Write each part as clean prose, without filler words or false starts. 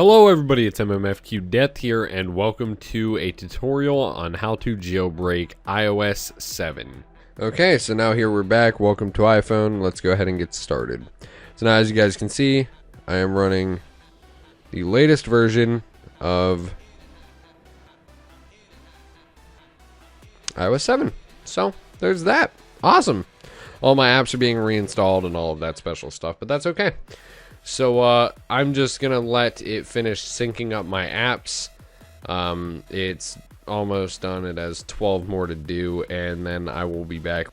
Hello everybody, it's MMFQ Death here, and welcome to a tutorial on how to jailbreak iOS 7. Okay, so now here we're back. Welcome to iPhone. Let's go ahead and get started. So now as you guys can see, I am running the latest version of iOS 7. So there's that. Awesome. All my apps are being reinstalled and all of that special stuff, but that's okay. So I'm just gonna let it finish syncing up my apps. It's almost done. It has 12 more to do, and then I will be back.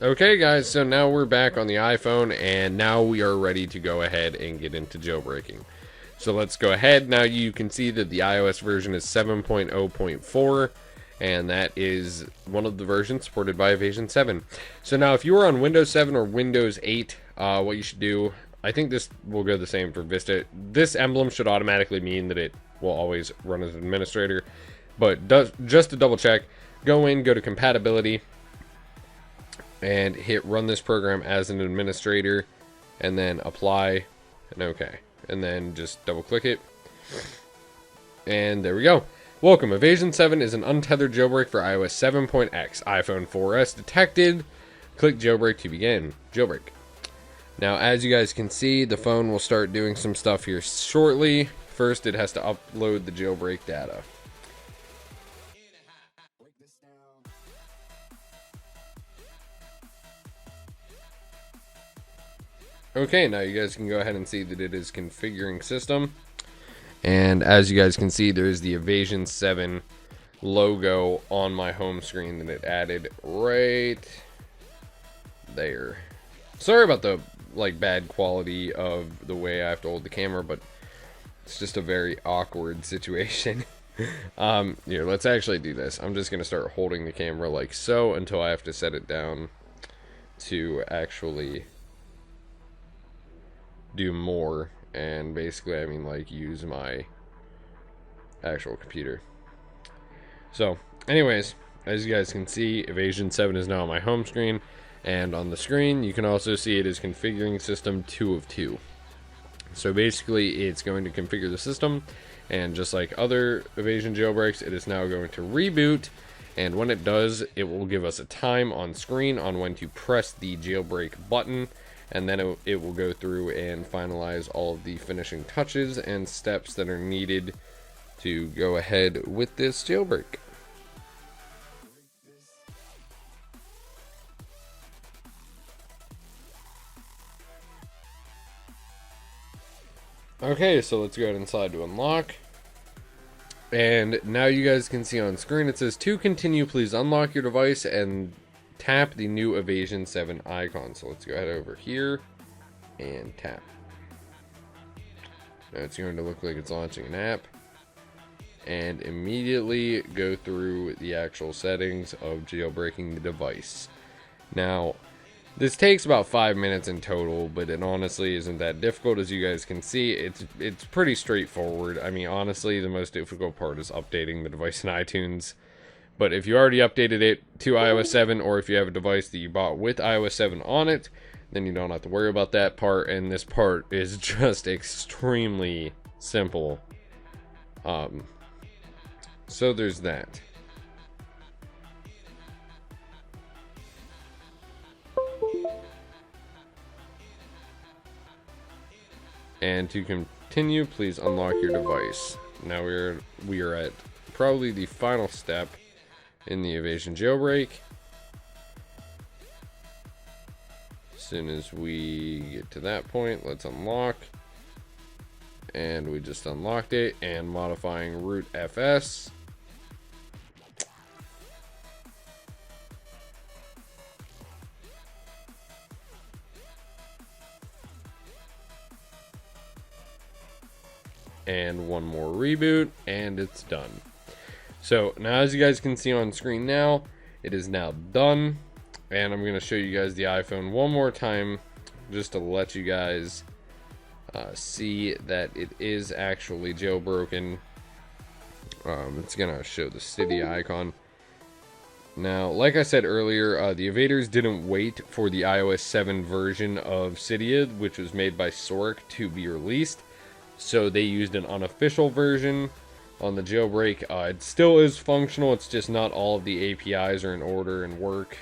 Okay guys, so now we're back on the iPhone, and now we are ready to go ahead and get into jailbreaking. So let's go ahead. Now you can see that the iOS version is 7.0.4, and that is one of the versions supported by Evasi0n. So now if you are on Windows 7 or Windows 8, what you should do, I think this will go the same for Vista. This emblem should automatically mean that it will always run as an administrator. But just to double check, go to compatibility and hit run this program as an administrator, and then apply and OK. And then just double click it. And there we go. Welcome. Evasi0n is an untethered jailbreak for iOS 7.x. iPhone 4S detected. Click jailbreak to begin. Jailbreak. Now, as you guys can see, the phone will start doing some stuff here shortly. First, it has to upload the jailbreak data. Okay, now you guys can go ahead and see that it is configuring system. And as you guys can see, there's the Evasi0n logo on my home screen that it added right there. Sorry about the bad quality of the way I have to hold the camera, but it's just a very awkward situation. Here, let's actually do this. I'm just gonna start holding the camera like so until I have to set it down to actually do more, and basically I mean like use my actual computer. So anyways, as you guys can see, Evasi0n is now on my home screen. And on the screen, you can also see it is configuring system 2 of 2. So basically, it's going to configure the system, and just like other Evasi0n jailbreaks, it is now going to reboot. And when it does, it will give us a time on screen on when to press the jailbreak button, and then it will go through and finalize all of the finishing touches and steps that are needed to go ahead with this jailbreak. Okay, so let's go ahead and slide to unlock. And now you guys can see on screen it says, to continue, please unlock your device and tap the new Evasi0n icon. So let's go ahead over here and tap. Now it's going to look like it's launching an app. And immediately go through the actual settings of jailbreaking the device. Now, this takes about 5 minutes in total, but it honestly isn't that difficult. As you guys can see, it's pretty straightforward. I mean, honestly, the most difficult part is updating the device in iTunes. But if you already updated it to iOS 7, or if you have a device that you bought with iOS 7 on it, then you don't have to worry about that part. And this part is just extremely simple. So there's that. And to continue, please unlock your device. Now we are at probably the final step in the Evasi0n jailbreak. As soon as we get to that point, let's unlock. And we just unlocked it, and modifying root FS. And one more reboot, and it's done. So now, as you guys can see on screen now, it is now done. And I'm going to show you guys the iPhone one more time, just to let you guys see that it is actually jailbroken. It's going to show the Cydia icon. Now, like I said earlier, the evaders didn't wait for the iOS 7 version of Cydia, which was made by Soric, to be released. So they used an unofficial version on the jailbreak. It still is functional, it's just not all of the APIs are in order and work.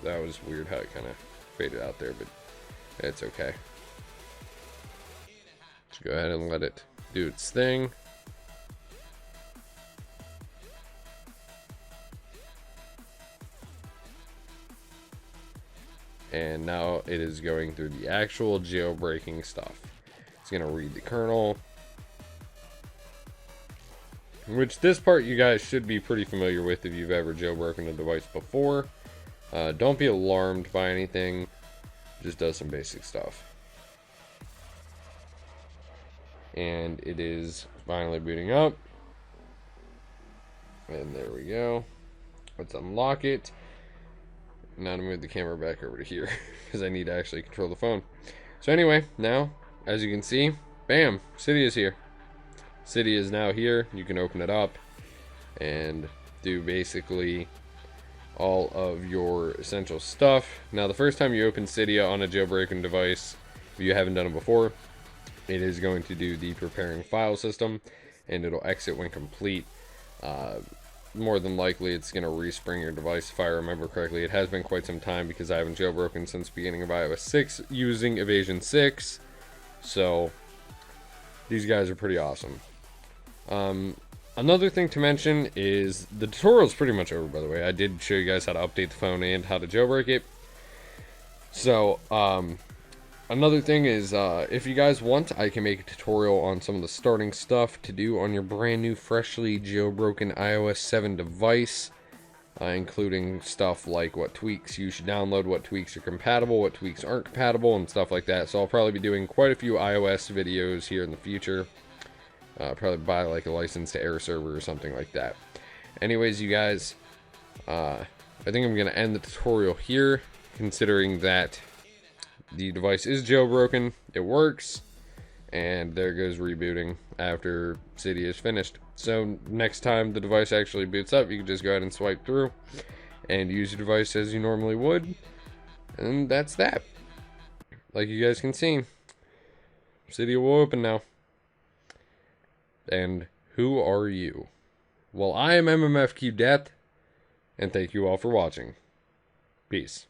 That was weird how it kind of faded out there, but it's okay. Just go ahead and let it do its thing. And now it is going through the actual jailbreaking stuff. It's going to read the kernel, which this part you guys should be pretty familiar with if you've ever jailbroken a device before. Don't be alarmed by anything. Just does some basic stuff. And it is finally booting up. And there we go. Let's unlock it. Now to move the camera back over to here because I need to actually control the phone. So anyway, now as you can see, bam, Cydia is here. Cydia is now here. You can open it up and do basically all of your essential stuff. Now the first time you open Cydia on a jailbroken device, if you haven't done it before, it is going to do the preparing file system and it'll exit when complete. More than likely it's going to respring your device if I remember correctly. It has been quite some time because I haven't jailbroken since the beginning of iOS 6 using Evasion 6. So these guys are pretty awesome. Another thing to mention is the tutorial is pretty much over, by the way. I did show you guys how to update the phone and how to jailbreak it. So another thing is, if you guys want, I can make a tutorial on some of the starting stuff to do on your brand new, freshly jailbroken iOS 7 device, including stuff like what tweaks you should download, what tweaks are compatible, what tweaks aren't compatible, and stuff like that. So I'll probably be doing quite a few iOS videos here in the future. Probably buy like a license to Air Server or something like that. Anyways, you guys, I think I'm going to end the tutorial here, considering that the device is jailbroken, it works, and there goes rebooting after Cydia is finished. So next time the device actually boots up, you can just go ahead and swipe through and use your device as you normally would, and that's that. Like you guys can see, Cydia will open now. And who are you? Well, I am MMFQ Death, and thank you all for watching. Peace.